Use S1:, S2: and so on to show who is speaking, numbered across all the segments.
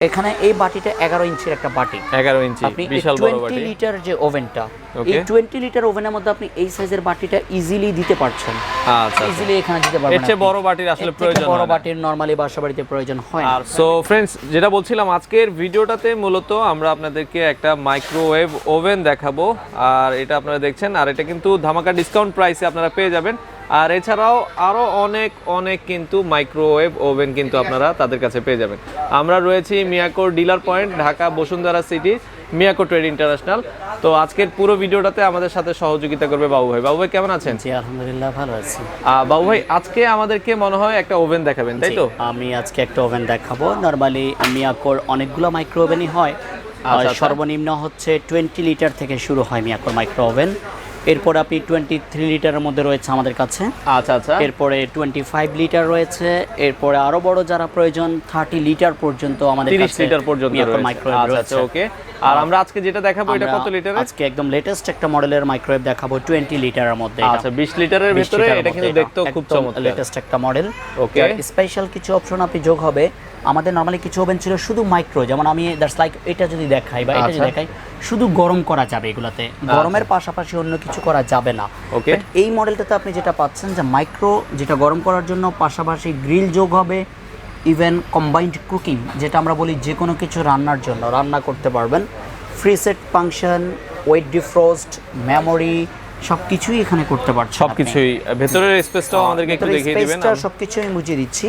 S1: এখানে এই বাটিটা 11 ইঞ্চির একটা বাটি।
S2: 11 ইঞ্চি বিশাল বড় বাটি।
S1: 20 লিটার যে ওভেনটা, এই 20 লিটার ওভেনের মধ্যে আপনি এই সাইজের বাটিটা ইজিলি দিতে পারছেন।
S2: আচ্ছা,
S1: ইজিলি এখানে দিতে পারবেন।
S2: এর চেয়ে বড় বাটির আসলে প্রয়োজন হয় না।
S1: বড় বাটির নরমালি বাসাবাড়িতে প্রয়োজন হয় না।
S2: সো फ्रेंड्स, যেটা বলছিলাম, আজকের ভিডিওটাতে মূলত আমরা আপনাদেরকে একটা মাইক্রোওয়েভ ওভেন দেখাবো, আর এটা আপনারা দেখছেন, আর এটা কিন্তু ধামাকা ডিসকাউন্ট প্রাইসে আপনারা পেয়ে যাবেন। আর এছাড়াও আরো অনেক কিন্তু মাইক্রোওয়েভ ওভেন কিন্তু আপনারা তাদের কাছে পেয়ে যাবেন। আমরা রয়েছি মিয়াকোর dealer point, Dhaka Bashundhara city, Miyako trade international. তো আজকের পুরো ভিডিওটাতে আমাদের সাথে সহযোগিতা করবে বাবু ভাই। বাবু ভাই কেমন আছেন?
S1: জি আলহামদুলিল্লাহ ভালো আছি।
S2: বাবু ভাই, আজকে আমাদেরকে মনে হয় একটা ওভেন দেখাবেন, তাই তো?
S1: আমি আজকে একটা ওভেন দেখাবো। নরমালি মিয়াকোর অনেকগুলো মাইক্রো ওভেনই হয়। সর্বনিম্ন হচ্ছে 20 লিটার থেকে শুরু হয় মিয়াকোর মাইক্রো ওভেন। এরপর আপনি 23 লিটারের মধ্যে রয়েছে আমাদের কাছে।
S2: আচ্ছা।
S1: এরপরে 25 লিটার রয়েছে। এরপরে আরো বড় যারা প্রয়োজন 30 লিটার পর্যন্ত আমাদের কাছে
S2: 30 লিটার পর্যন্ত
S1: মাইক্রোওয়েভ রয়েছে।
S2: আচ্ছা, ওকে। আর আমরা আজকে যেটা দেখাবো এটা কত লিটারের?
S1: আজকে একদম লেটেস্ট একটা মডেলের মাইক্রোওয়েভ দেখাবো 20 লিটারের মধ্যে।
S2: আচ্ছা, 20 লিটারের ভিতরে এটা কিন্তু দেখতেও খুব চমৎকার,
S1: লেটেস্ট একটা মডেল।
S2: ওকে।
S1: স্পেশাল কিছু অপশন আপনি যোগ হবে। আমাদের নরমালি কিছু ওভেন ছিল শুধু মাইক্রো, যেমন আমি দ্যাটস লাইক এটা যদি দেখাই বা এটা যদি দেখাই, শুধু গরম করা যাবে এগুলাতে, গরমের পাশাপাশি অন্য কিছু করা যাবে না।
S2: ওকে।
S1: এই মডেলটাতে আপনি যেটা পাচ্ছেন যে মাইক্রো, যেটা গরম করার জন্য, পাশাপাশি গ্রিল যোগ হবে, ইভেন কম্বাইন্ড কুকিং যেটা আমরা বলি, যে কোনো কিছু রান্নার জন্য রান্না করতে পারবেন। Free set function, weight defrost, memory, সবকিছুই এখানে করতে পারছেন।
S2: সবকিছুই ভেতরের স্পেসটাও আমাদেরকে একটু দেখিয়ে দিবেন।
S1: স্পেসটা সবকিছুই আমি বুঝিয়ে দিচ্ছি।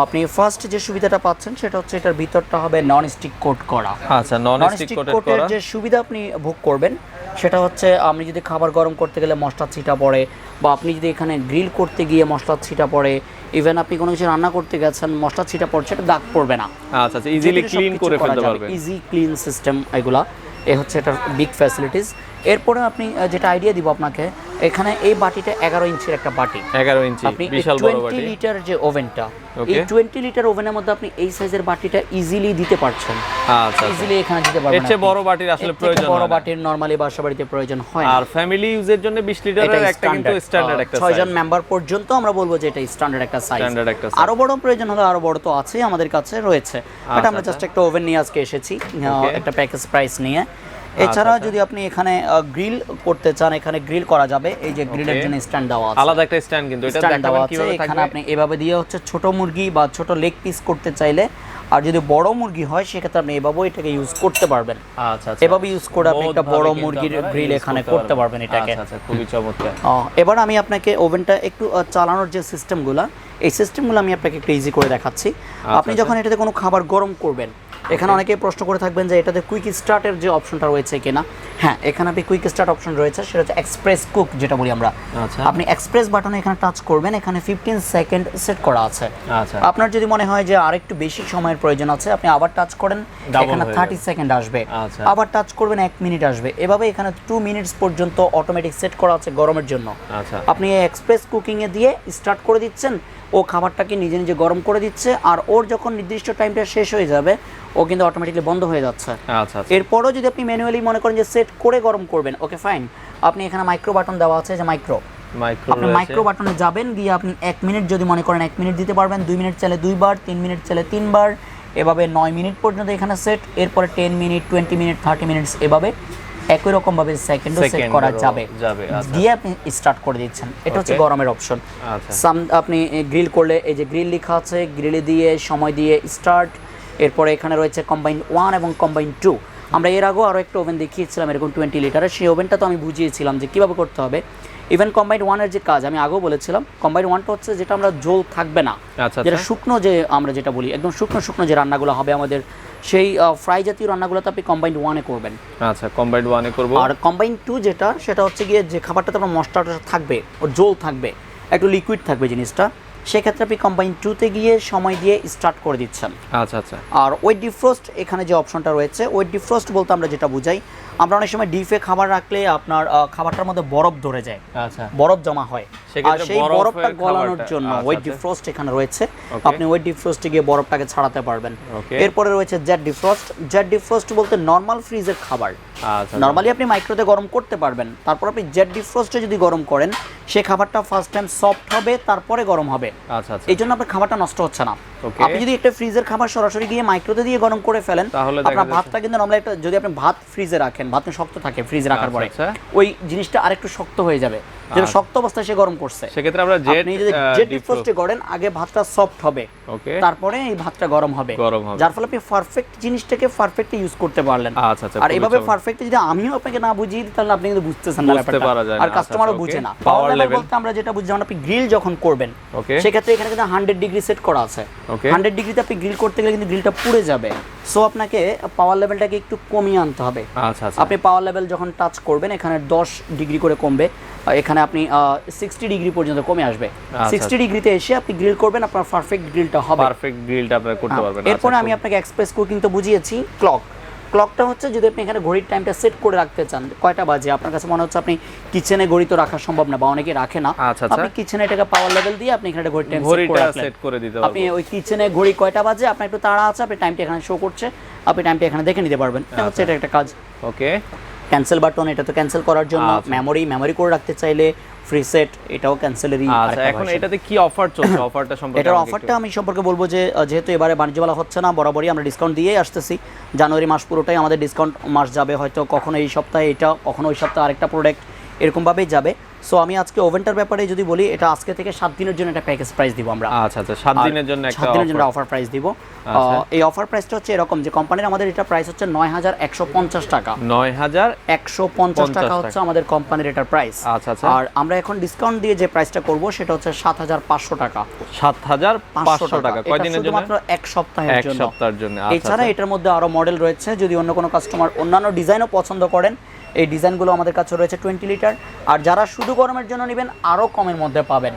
S1: আপনি ফার্স্ট যে সুবিধাটা পাচ্ছেন সেটা হচ্ছে এটার ভিতরটা হবে নন স্টিক কোট করা।
S2: আচ্ছা, নন স্টিক
S1: কোটের যে সুবিধা আপনি ভোগ করবেন সেটা হচ্ছে, আপনি যদি খাবার গরম করতে গেলে মশলা ছিটা পড়ে, বা আপনি যদি এখানে গ্রিল করতে গিয়ে মশলা ছিটা পড়ে, ইভেন আপনি কোনো কিছু রান্না করতে গেছেন মশলা ছিটা পড়ছে, এটা দাগ পড়বে না।
S2: আচ্ছা, ইজিলি ক্লিন করে ফেলতে পারবেন।
S1: ইজি ক্লিন সিস্টেম এগুলা, এ হচ্ছে এটার বিগ ফ্যাসিলিটিস। এরপরে আপনি যেটা আইডিয়া দিব আপনাকে, এখানে এই বাটিটা 11 ইঞ্চির একটা বাটি।
S2: 11 ইঞ্চি বিশাল বড় বাটি।
S1: 20 লিটার যে ওভেনটা, এই 20 লিটার ওভেনের মধ্যে আপনি এই সাইজের বাটিটা ইজিলি দিতে পারছেন।
S2: আচ্ছা,
S1: ইজিলি এখানে দিতে পারবেন।
S2: এর চেয়ে বড় বাটির আসলে প্রয়োজন হয় না।
S1: বড় বাটির নরমালি বাসাবাড়িতে প্রয়োজন হয় না।
S2: আর ফ্যামিলি ইউজের জন্য 20 লিটারের একটা কিন্তু স্ট্যান্ডার্ড একটা সাইজ। 6
S1: জন মেম্বার পর্যন্ত আমরা বলবো যে এটা স্ট্যান্ডার্ড একটা সাইজ। আরো বড় প্রয়োজন হলে আরো বড় তো আছে, আমাদের কাছে রয়েছে। বাট আমরা জাস্ট একটা ওভেন নিয়ে আজকে এসেছি, একটা প্যাকেজ প্রাইস নিয়ে। এছাড়া যদি আপনি এখানে গ্রিল করতে চান, এখানে গ্রিল করা যাবে। এই যে গ্রিলের জন্য স্ট্যান্ড দেওয়া আছে,
S2: আলাদা একটা স্ট্যান্ড, কিন্তু এটা দেখাবেন কিভাবে থাকবে।
S1: এখানে আপনি এভাবে দিয়ে হচ্ছে ছোট মুরগি বা ছোট লেগ পিস করতে চাইলে, আর যদি বড় মুরগি হয় সেক্ষেত্রে আপনি এভাবে এটাকে ইউজ করতে পারবেন।
S2: আচ্ছা,
S1: এভাবে ইউজ করে আপনি একটা বড় মুরগির গ্রিল এখানে করতে পারবেন এটাকে।
S2: আচ্ছা, খুবই চমৎকার।
S1: এবার আমি আপনাকে ওভেনটা একটু চালানোর যে সিস্টেমগুলো, এই সিস্টেমগুলো আমি আপনাকে একটু ইজি করে দেখাচ্ছি। আপনি যখন এটাতে কোনো খাবার গরম করবেন, এখানে অনেকেই প্রশ্ন করে থাকবেন যে এটাতে কুইক স্টার্টের যে অপশনটা রয়েছে কিনা। হ্যাঁ, এখানে আপনি কুইক স্টার্ট অপশন রয়েছে, সেটা হচ্ছে এক্সপ্রেস কুক যেটা বলি আমরা।
S2: আচ্ছা,
S1: আপনি এক্সপ্রেস বাটনে এখানে টাচ করবেন, এখানে 15 সেকেন্ড সেট করা আছে।
S2: আচ্ছা,
S1: আপনার যদি মনে হয় যে আরেকটু বেশি সময়ের প্রয়োজন আছে, আপনি আবার টাচ করেন, এখানে 30 সেকেন্ড আসবে।
S2: আচ্ছা,
S1: আবার টাচ করবেন 1 মিনিট আসবে। এভাবে এখানে 2 মিনিটস পর্যন্ত অটোমেটিক সেট করা আছে গরমের জন্য।
S2: আচ্ছা, আপনি
S1: এক্সপ্রেস কুকিং এ দিয়ে স্টার্ট করে দিচ্ছেন, ও খাবারটাকে নিজে নিজে গরম করে দিচ্ছে, আর ওর যখন নির্দিষ্ট টাইমটা শেষ হয়ে যাবে ও কিন্তু অটোমেটিকলি বন্ধ হয়ে যাচ্ছে।
S2: আচ্ছা,
S1: এরপরও যদি আপনি ম্যানুয়ালি মনে করেন যে সেট করে গরম করবেন, ওকে ফাইন, আপনি এখানে মাইক্রো বাটন দেওয়া আছে, যে আপনি মাইক্রো বাটনে যাবেন, গিয়ে আপনি 1 মিনিট যদি মনে করেন 1 মিনিট দিতে পারবেন, 2 মিনিট চাইলে 2 বার, 3 মিনিট চাইলে 3 বার, এভাবে 9 মিনিট পর্যন্ত এখানে সেট। এরপরে 10 মিনিট, 20 মিনিট, 30 মিনিটস, এভাবে একই রকম ভাবে সেকেন্ডও সেট করা যাবে। দিয়ে আপনি স্টার্ট করে দিচ্ছেন। এটা হচ্ছে গরমের অপশন। আপনি গ্রিল করলে এই যে গ্রিল লেখা আছে, গ্রিলে দিয়ে সময় দিয়ে স্টার্ট। এরপরে এখানে রয়েছে কম্বাইন্ড 1 এবং কম্বাইন্ড 2। আমরা এর আগেও আরও একটা ওভেন দেখিয়েছিলাম এরকম 20 লিটারের, সেই ওভেনটা তো আমি বুঝিয়েছিলাম যে কীভাবে করতে হবে। ইভেন কম্বাইন্ড 1 এর যে কাজ আমি আগেও বলেছিলাম, কম্বাইন্ড 1টা হচ্ছে যেটা আমরা জল থাকবে না, যেটা শুকনো, যে আমরা যেটা বলি একদম শুকনো যে রান্নাগুলো হবে আমাদের, সেই ফ্রাই জাতীয় রান্নাগুলোতে আপনি কম্বাইন্ড 1 এ করবেন।
S2: আচ্ছা, কম্বাইন্ড 1 এ করব।
S1: আর কম্বাইন্ড 2 যেটা, সেটা হচ্ছে গিয়ে যে খাবারটাতে আপনার মশলাটা থাকবে, ও জল থাকবে, একটু লিকুইড থাকবে জিনিসটা, সেক্ষেত্রে আপনি কম্বাইন্ড 2 তে গিয়ে সময় দিয়ে স্টার্ট করে দিচ্ছেন।
S2: আচ্ছা। আর
S1: ওয়েট ডিফ্রস্ট, এখানে যে অপশনটা রয়েছে, ওয়েট ডিফ্রস্ট বলতে আমরা যেটা বুঝাই, আমরা অনেক সময় ডিপে খাবার রাখলে আপনার খাবারটার মধ্যে বরফ ধরে যায়,
S2: আচ্ছা,
S1: বরফ জমা হয়, আর সেই বরফটা গলানোর জন্য ওয়েট ডিফ্রস্ট এখানে রয়েছে। আপনি ওয়েট ডিফ্রস্টে গিয়ে বরফটাকে ছাড়াতে পারবেন। এরপরে রয়েছে জেট ডিফ্রস্ট। জেট ডিফ্রস্ট বলতে নর্মাল ফ্রিজের খাবার, নর্মালি আপনি মাইক্রোতে গরম করতে পারবেন, তারপর আপনি জেট ডিফ্রস্টে যদি গরম করেন, সেই খাবারটা ফার্স্ট টাইম সফট হবে, তারপরে গরম হবে।
S2: আচ্ছা,
S1: এই জন্য আপনার খাবারটা নষ্ট হচ্ছে না।
S2: ওকে
S1: আপনি যদি একটা ফ্রিজের খাবার সরাসরি গিয়ে মাইক্রোতে দিয়ে গরম করে ফেলেন
S2: তাহলে
S1: আপনার ভাতটা কিন্তু নরমালি একটা যদি আপনি ভাত ফ্রিজে রাখেন ভাত শক্ত থাকে ফ্রিজে রাখার পরে ওই জিনিসটা আরেকটু শক্ত হয়ে যাবে যেটা শক্ত অবস্থায় সে গরম করছে
S2: সেক্ষেত্রে আমরা জেট
S1: আপনি যদি জেট ডিফ্রস্টে করেন আগে ভাতটা সফট হবে
S2: ওকে
S1: তারপরে এই ভাতটা গরম হবে যার ফলে আপনি পারফেক্ট জিনিসটাকে পারফেক্টলি ইউজ করতে পারলেন।
S2: আচ্ছা আচ্ছা
S1: আর এইভাবে পারফেক্ট যদি আমিও আপনাকে না বুঝিয়ে দিই তাহলে আপনি কিন্তু বুঝতেছেন না ব্যাপারটা আর কাস্টমারও বুঝে না। পাওয়ার লেভেল বলতে আমরা যেটা বুঝি যখন আপনি গ্রিল যখন করবেন সেক্ষেত্রে এখানে কিন্তু 100 ডিগ্রি সেট করা আছে। 100 ডিগ্রিতে আপনি গ্রিল করতে গেলে কিন্তু গ্রিলটা পুড়ে যাবে, সো আপনাকে পাওয়ার লেভেলটাকে একটু কমিয়ে আনতে হবে।
S2: আচ্ছা আচ্ছা
S1: আপনি পাওয়ার লেভেল যখন টাচ করবেন এখানে 10 ডিগ্রি করে কমবে, এখানে আপনি 60 ডিগ্রি পর্যন্ত কমে আসবে। 60 ডিগ্রিতে এসে আপনি গ্রিল করবেন, আপনার পারফেক্ট গ্রিলটা হবে,
S2: পারফেক্ট গ্রিলটা আপনি করতে পারবেন।
S1: এরপরে আমি আপনাকে এক্সপ্রেস কুকিং তো বুঝিয়েছি। ক্লকটা হচ্ছে যদি আপনি এখানে ঘড়ির টাইমটা সেট করে রাখতে চান কয়টা বাজে, আপনার কাছে মনে হচ্ছে আপনি কিচেনে ঘড়ি তো রাখা সম্ভব না বা অনেকে রাখে না, আপনি কিচেনে এটাকে পাওয়ার লেভেল দিয়ে আপনি এখানে ঘড়ির টাইম সেট করে দিতে পারবেন। আপনি ওই কিচেনে ঘড়ি কয়টা বাজে আপনার একটু তাড়া আছে, আপনি টাইমটা এখানে শো করছে, আপনি টাইমটা এখানে দেখে নিতে পারবেন। হচ্ছে এটা একটা কাজ।
S2: ওকে
S1: ক্যান্সেল বাটন, এটা তো ক্যান্সেল করার জন্য। মেমরি করে রাখতে চাইলে ফ্রি সেট, এটাও ক্যান্সেলেরই।
S2: আচ্ছা এখন এটাতে কি অফার চলছে? অফারটা সম্পর্কে
S1: এটার অফারটা আমি সম্পর্কে বলবো যে যেহেতু এবারে বাণিজ্য মেলা হচ্ছে না, বরাবরই আমরা ডিসকাউন্ট দিয়েই আসতেছি। জানুয়ারি মাস পুরোটাই আমাদের ডিসকাউন্ট মাস যাবে, হয়তো কখনো এই সপ্তাহে এটা, কখনো ওই সপ্তাহে আরেকটা প্রোডাক্ট, এরকমভাবেই যাবে। সো আমি আজকে ওভেনটার ব্যাপারে যদি বলি, এটা আজকে থেকে 7 দিনের জন্য একটা প্যাকেজ প্রাইস দিব আমরা।
S2: আচ্ছা আচ্ছা 7 দিনের জন্য একটা
S1: 7 দিনের জন্য অফার প্রাইস দিব। এই অফার প্রাইসটা হচ্ছে এরকম যে কোম্পানির আমাদের এটা প্রাইস হচ্ছে 9150 টাকা। 9150 টাকা হচ্ছে আমাদের কোম্পানির এটার প্রাইস।
S2: আচ্ছা আচ্ছা
S1: আর আমরা এখন ডিসকাউন্ট দিয়ে যে প্রাইসটা করব সেটা হচ্ছে 7500 টাকা।
S2: 7500 টাকা কয় দিনের জন্য?
S1: মাত্র এক সপ্তাহের জন্য।
S2: এক সপ্তাহের জন্য।
S1: এছাড়া এটার মধ্যে আরো মডেল রয়েছে, যদি অন্য কোনো কাস্টমার অন্যান্য ডিজাইনও পছন্দ করেন, এই ডিজাইনগুলো আমাদের কাছে রয়েছে 20 লিটার। আর যারা শুধু গরমের জন্য নেবেন আরো কমের মধ্যে পাবেন।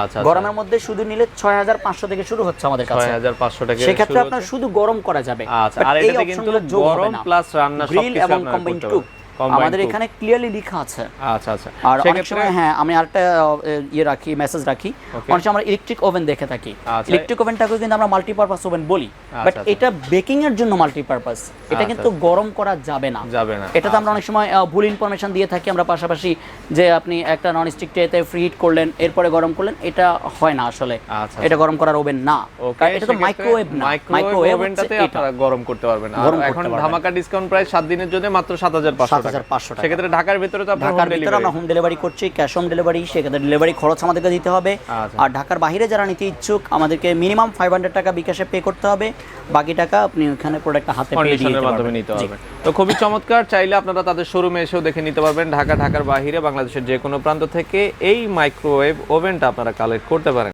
S2: আচ্ছা
S1: গরমের মধ্যে শুধু নিলে 6500 থেকে শুরু হচ্ছে আমাদের কাছে।
S2: 6500 টাকা
S1: সেক্ষেত্রে আপনার শুধু গরম করা যাবে।
S2: আচ্ছা আর এটাতে কিন্তু গরম প্লাস রান্না সবকিছু
S1: এবং কম্বাইন টু আমাদের এখানে ক্লিয়ারলি লেখা আছে।
S2: আচ্ছা আচ্ছা
S1: আর অনেক সময় হ্যাঁ আমি আরেকটা মেসেজ রাখি, অনেক সময় আমরা ইলেকট্রিক ওভেন দেখে থাকি। ইলেকট্রিক ওভেনটাকে কিন্তু আমরা মাল্টিপারপাস ওভেন বলি, বাট এটা বেকিং এর জন্য মাল্টিপারপাস, এটা কিন্তু গরম করা যাবে না। এটাতে আমরা অনেক সময় ভুল ইনফরমেশন দিয়ে থাকি আমরা পাশাপাশি, যে আপনি একটা নন স্টিক ট্রেতে ফ্রি হিট করলেন এরপরে গরম করলেন, এটা হয় না আসলে। এটা গরম করার ওভেন না, এটা তো মাইক্রোওয়েভ না। মাইক্রোওয়েভ ওভেনটাতে আপনারা
S2: গরম করতে পারবেন। আর এখন ধামাকা ডিসকাউন্ট প্রাইস 7 দিনের জন্য মাত্র 7500 টাকা। সেক্ষেত্রে ঢাকার ভিতরে তো
S1: আমরা হোম ডেলিভারি করছি, ক্যাশ অন ডেলিভারি, সেক্ষেত্রে ডেলিভারি খরচ আমাদেরকে দিতে হবে। আর ঢাকার বাইরে যারা নিতে ইচ্ছুক আমাদেরকে মিনিমাম 500 টাকা বিকাশে পে করতে হবে, বাকি টাকা আপনি ওখানে প্রোডাক্টটা হাতে পেয়ে দিতে
S2: মাধ্যমে নিতে পারবেন। তো খুবই চমৎকার, চাইলে আপনারা তাদের শোরুমে এসেও দেখে নিতে পারবেন। ঢাকার বাইরে বাংলাদেশের যে কোনো প্রান্ত থেকে এই মাইক্রোওয়েভ ওভেনটা আপনারা কালেক্ট করতে পারেন।